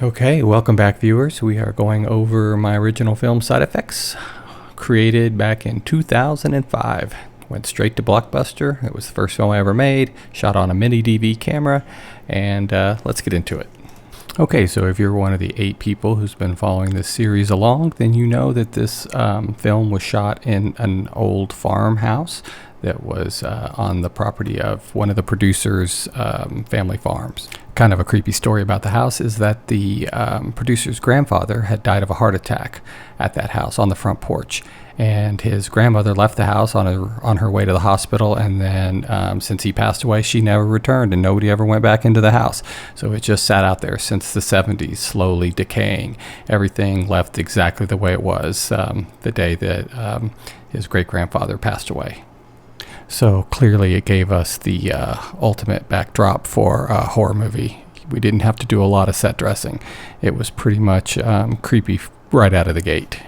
Okay, welcome back, viewers. We are going over my original film, Sidefx, created back in 2005. Went straight to Blockbuster. It was the first film I ever made, shot on a mini DV camera, and let's get into it. Okay, so if you're one of the 8 people who's been following this series along, then you know that this film was shot in an old farmhouse that was on the property of one of the producers' family farms. Kind of a creepy story about the house is that the producer's grandfather had died of a heart attack at that house on the front porch. And his grandmother left the house on her way to the hospital, and then since he passed away, she never returned, and nobody ever went back into the house. So it just sat out there since the 70s, slowly decaying. Everything left exactly the way it was the day that his great-grandfather passed away. So clearly it gave us the ultimate backdrop for a horror movie. We didn't have to do a lot of set dressing. It was pretty much creepy right out of the gate.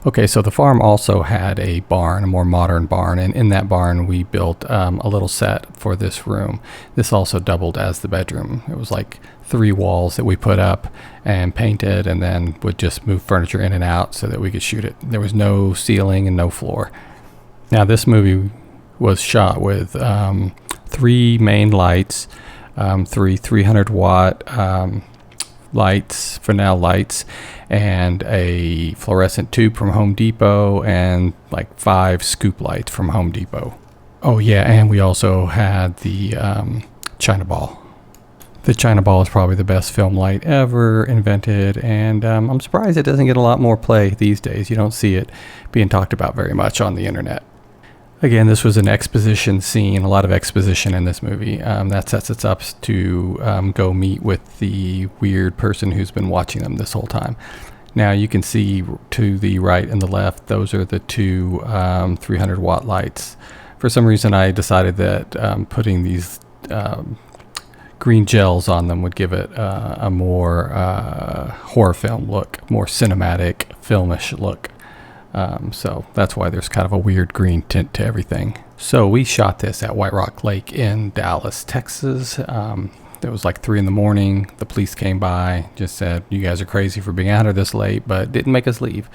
Okay, so the farm also had a barn, a more modern barn, and in that barn we built a little set for this room. This also doubled as the bedroom. It was like 3 walls that we put up and painted, and then would just move furniture in and out so that we could shoot it. There was no ceiling and no floor. Now this movie was shot with 3 main lights, 3 300-watt lights, Fresnel lights, and a fluorescent tube from Home Depot, and like 5 scoop lights from Home Depot. Oh yeah, and we also had the China ball. The China ball is probably the best film light ever invented, and I'm surprised it doesn't get a lot more play these days. You don't see it being talked about very much on the internet. Again, this was an exposition scene, a lot of exposition in this movie. That sets us up to go meet with the weird person who's been watching them this whole time. Now you can see to the right and the left, those are the 2 300-watt lights. For some reason, I decided that putting these green gels on them would give it a more horror film look, more cinematic, filmish look. So that's why there's kind of a weird green tint to everything. So we shot this at White Rock Lake in Dallas, Texas. It was like 3 in the morning. The police came by, just said, "You guys are crazy for being out here this late," but didn't make us leave.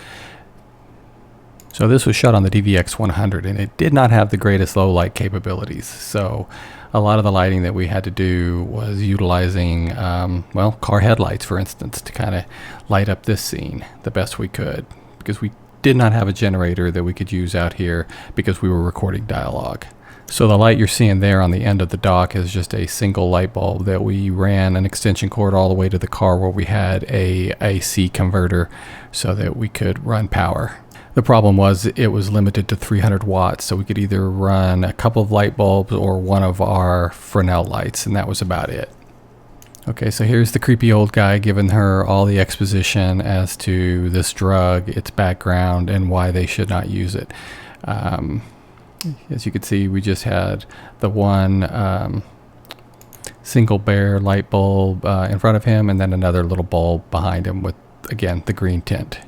So this was shot on the DVX 100, and it did not have the greatest low light capabilities. So a lot of the lighting that we had to do was utilizing, car headlights, for instance, to kind of light up this scene the best we could, because we did not have a generator that we could use out here because we were recording dialogue. So the light you're seeing there on the end of the dock is just a single light bulb that we ran an extension cord all the way to the car where we had a AC converter so that we could run power. The problem was it was limited to 300 watts, so we could either run a couple of light bulbs or one of our Fresnel lights, and that was about it. Okay, so here's the creepy old guy giving her all the exposition as to this drug, its background, and why they should not use it. As you can see, we just had the one single bare light bulb in front of him, and then another little bulb behind him with, again, the green tint.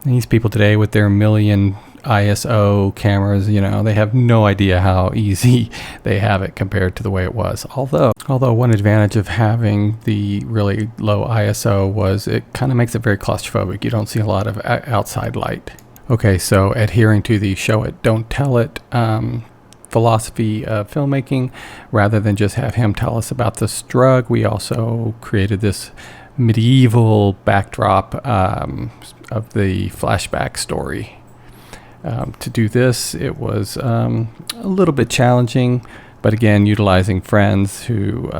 These people today with their million ISO cameras, they have no idea how easy they have it compared to the way it was. Although one advantage of having the really low ISO was it kind of makes it very claustrophobic. You don't see a lot of outside light. Okay, so adhering to the show it, don't tell it philosophy of filmmaking, rather than just have him tell us about this drug, we also created this medieval backdrop of the flashback story. To do this, it was a little bit challenging, but again, utilizing friends who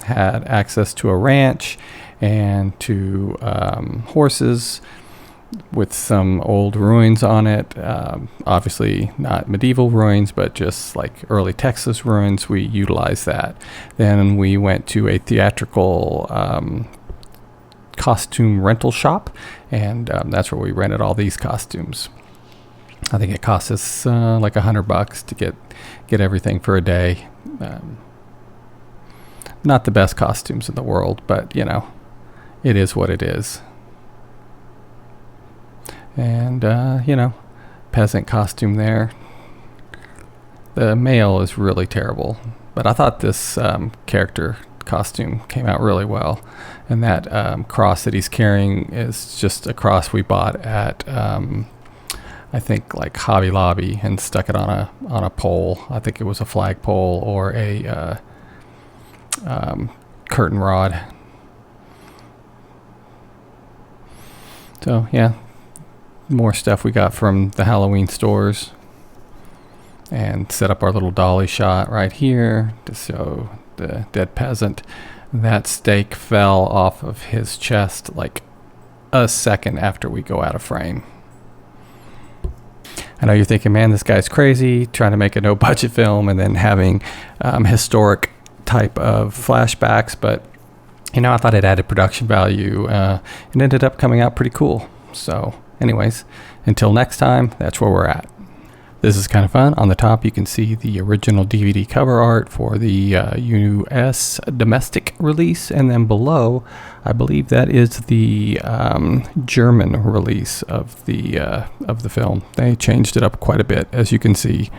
had access to a ranch and to horses with some old ruins on it. Obviously not medieval ruins, but just like early Texas ruins. We utilized that. Then we went to a theatrical costume rental shop, and that's where we rented all these costumes. I think it cost us like $100 to get everything for a day. Not the best costumes in the world, but it is what it is. And peasant costume there. The male is really terrible, but I thought this character costume came out really well. And that cross that he's carrying is just a cross we bought at I think like Hobby Lobby, and stuck it on a pole. I think it was a flag pole or a curtain rod. So yeah, more stuff we got from the Halloween stores, and set up our little dolly shot right here to show the dead peasant. That stake fell off of his chest like a second after we go out of frame. I know you're thinking, man, this guy's crazy, trying to make a no-budget film and then having historic type of flashbacks, but you know, I thought it added production value. It ended up coming out pretty cool. So anyways, until next time, that's where we're at. This is kind of fun. On the top, you can see the original DVD cover art for the US domestic release, and then below, I believe that is the German release of the film. They changed it up quite a bit, as you can see.